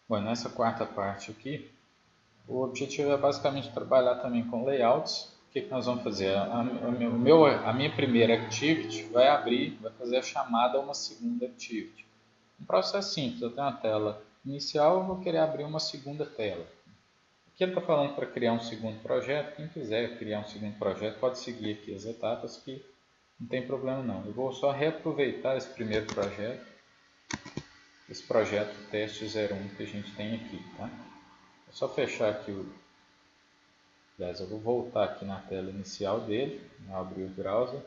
Bom, nessa quarta parte aqui, o objetivo é basicamente trabalhar também com layouts. O que nós vamos fazer? A minha primeira activity vai abrir, vai fazer a chamada a uma segunda activity. Um processo simples, eu tenho uma tela inicial, eu vou querer abrir uma segunda tela. Aqui ele está falando para criar um segundo projeto. Quem quiser criar um segundo projeto pode seguir aqui as etapas que não tem problema não. Eu vou só reaproveitar esse primeiro projeto, esse projeto teste 01 que a gente tem aqui, tá? É só fechar aqui Aliás, eu vou voltar aqui na tela inicial dele, abrir o browser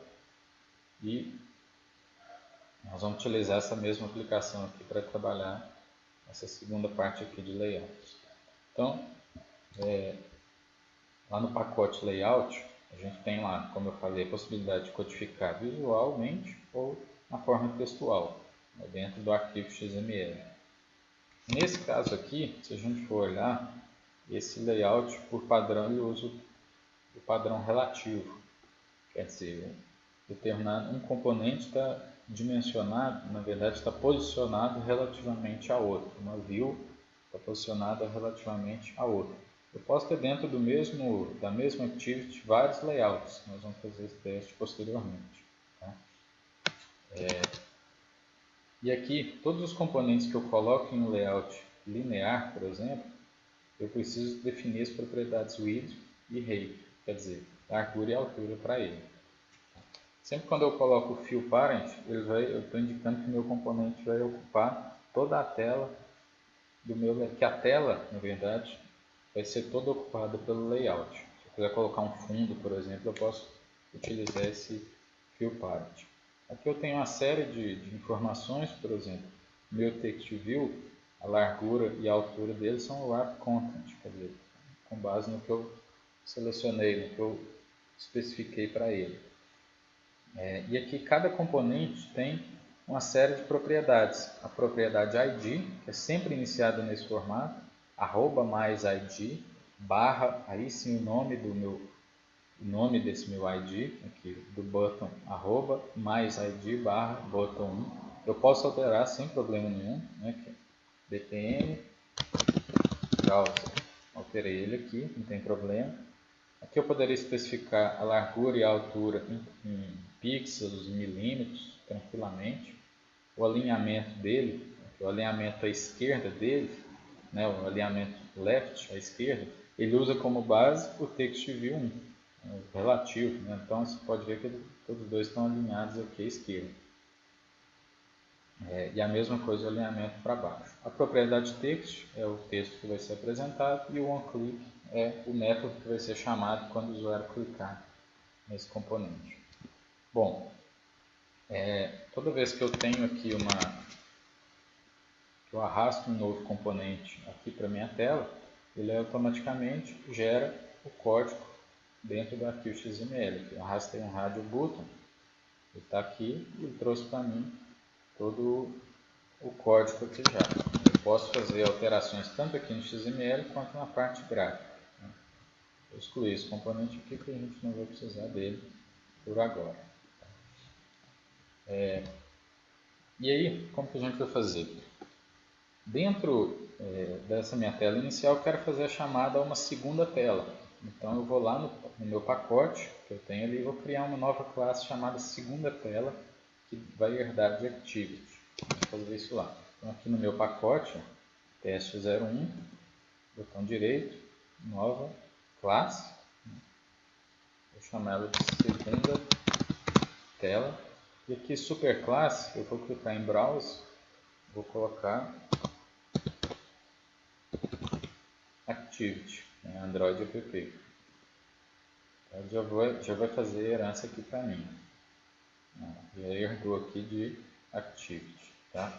e nós vamos utilizar essa mesma aplicação aqui para trabalhar essa segunda parte aqui de layouts. Então, lá no pacote layout, a gente tem lá, como eu falei, a possibilidade de codificar visualmente ou na forma textual, dentro do arquivo XML. Nesse caso aqui, se a gente for olhar, esse layout, por padrão, ele usa o padrão relativo. Quer dizer, determinado um componente está dimensionado, na verdade está posicionado relativamente a outro. Uma view está posicionada relativamente a outra. Eu posso ter dentro da mesma activity vários layouts. Nós vamos fazer esse teste posteriormente. Tá? E aqui, todos os componentes que eu coloco em um layout linear, por exemplo, eu preciso definir as propriedades width e height, quer dizer, largura e altura para ele. Sempre quando eu coloco o fill parent, eu estou indicando que o meu componente vai ocupar toda a tela que a tela, na verdade, vai ser toda ocupada pelo layout. Se eu quiser colocar um fundo, por exemplo, eu posso utilizar esse fill parent. Aqui eu tenho uma série de informações, por exemplo, meu text view, a largura e a altura dele são o wrap content, quer dizer, com base no que eu selecionei, no que eu especifiquei para ele. E aqui cada componente tem uma série de propriedades. A propriedade ID, que é sempre iniciada nesse formato, arroba mais ID, barra, aí sim o nome desse meu ID, aqui do button, arroba mais ID, barra, button 1. Eu posso alterar sem problema nenhum, né, que é btn, browser, alterei ele aqui, não tem problema. Aqui eu poderia especificar a largura e a altura em pixels, milímetros, tranquilamente. O alinhamento dele, o alinhamento à esquerda dele, né, o alinhamento left à esquerda, ele usa como base o TextView 1, o relativo. Né? Então você pode ver que todos os dois estão alinhados aqui à esquerda. E a mesma coisa o alinhamento para baixo. A propriedade text é o texto que vai ser apresentado e o onClick é o método que vai ser chamado quando o usuário clicar nesse componente. Bom, toda vez que eu tenho aqui que eu arrasto um novo componente aqui para minha tela, ele automaticamente gera o código dentro do arquivo XML. Eu arrastei um radio button, ele está aqui e ele trouxe para mim todo o código aqui já. Eu posso fazer alterações tanto aqui no XML quanto na parte gráfica. Vou excluir esse componente aqui porque a gente não vai precisar dele por agora. E aí, como que a gente vai fazer? Dentro dessa minha tela inicial, eu quero fazer a chamada a uma segunda tela. Então eu vou lá no meu pacote que eu tenho ali e vou criar uma nova classe chamada segunda tela que vai herdar de activity. Vou fazer isso lá. Então aqui no meu pacote, teste 01, botão direito, nova classe. Vou chamar ela de segunda tela. E aqui superclasse, eu vou clicar em browse, vou colocar activity, Android app. Então, já vai fazer herança aqui para mim. Já herdou aqui de activity. Tá?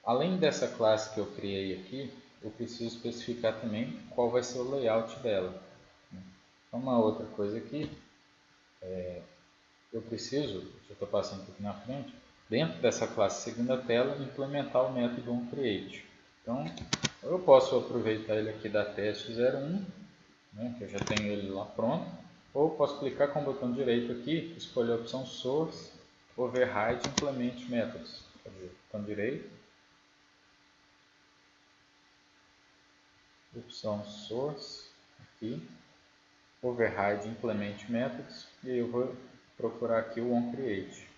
Além dessa classe que eu criei aqui, eu preciso especificar também qual vai ser o layout dela. Uma outra coisa aqui, eu preciso, já estou passando aqui na frente, dentro dessa classe segunda tela, implementar o método onCreate. Então, eu posso aproveitar ele aqui da teste 01, né, que eu já tenho ele lá pronto, ou posso clicar com o botão direito aqui, escolher a opção Source, override implement methods. Quer dizer, botão direito, opção source, aqui, override implement methods, e aí eu vou procurar aqui o onCreate.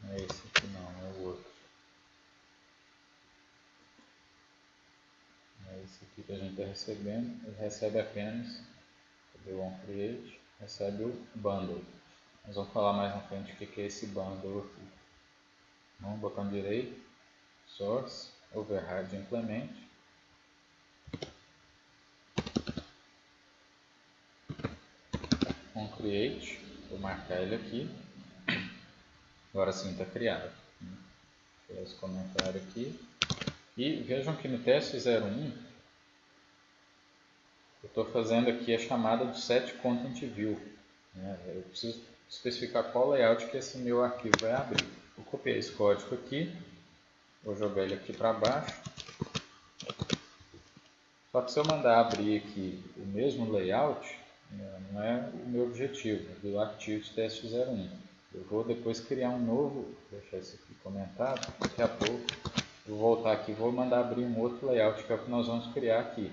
Não é esse aqui não, é o outro. Não é esse aqui que a gente está recebendo, ele recebe apenas o onCreate, recebe o bundle. Nós vamos falar mais na frente o que é esse bundle aqui. Então, botão direito, source, override implement. onCreate, vou marcar ele aqui. Agora sim está criado. Vou tirar esse comentário aqui. E vejam que no teste 01, eu estou fazendo aqui a chamada do setContentView. Eu preciso especificar qual layout que esse meu arquivo vai abrir. Vou copiar esse código aqui, vou jogar ele aqui para baixo. Só que se eu mandar abrir aqui o mesmo layout, não é o meu objetivo do artigo de teste 01. Eu vou depois criar um novo, vou deixar isso aqui comentado, daqui a pouco eu vou voltar aqui e vou mandar abrir um outro layout que é o que nós vamos criar aqui.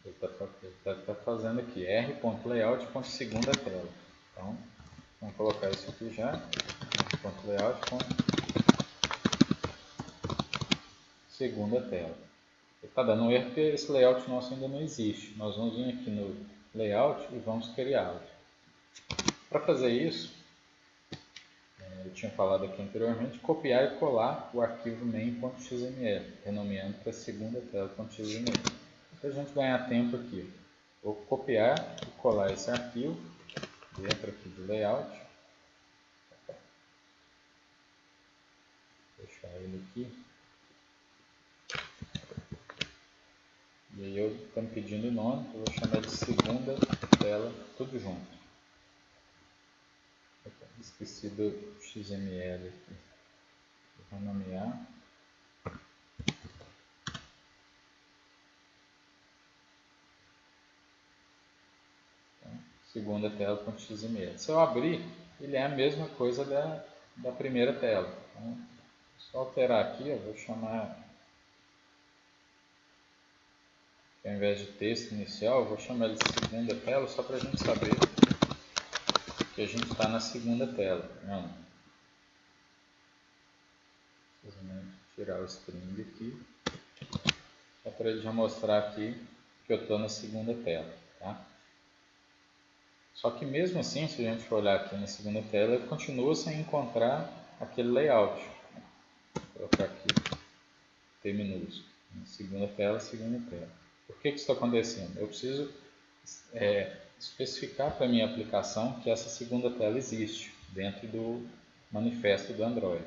Ele está fazendo aqui r.layout.segunda tela. Então, vamos colocar isso aqui já, r.layout.segunda tela. Está dando um erro porque esse layout nosso ainda não existe. Nós vamos vir aqui no layout e vamos criá-lo. Para fazer isso, eu tinha falado aqui anteriormente, copiar e colar o arquivo main.xml, renomeando para segunda tela.xml. Para a gente ganhar tempo aqui, vou copiar e colar esse arquivo dentro aqui do layout. Vou deixar ele aqui. E aí eu estou me pedindo o nome, eu vou chamar de segunda tela, tudo junto. Esqueci do XML aqui. Vou nomear. Então, segunda tela.xml. Se eu abrir, ele é a mesma coisa da primeira tela. Então, só alterar aqui, eu vou chamar, ao invés de texto inicial, eu vou chamar ele de segunda tela, só para a gente saber que a gente está na segunda tela. Não. Simplesmente tirar o string aqui, só para ele já mostrar aqui que eu estou na segunda tela. Tá? Só que mesmo assim, se a gente for olhar aqui na segunda tela, ele continua sem encontrar aquele layout. Vou colocar aqui T minúsculo. Segunda tela. Por que isso está acontecendo? Eu preciso especificar para a minha aplicação que essa segunda tela existe dentro do manifesto do Android.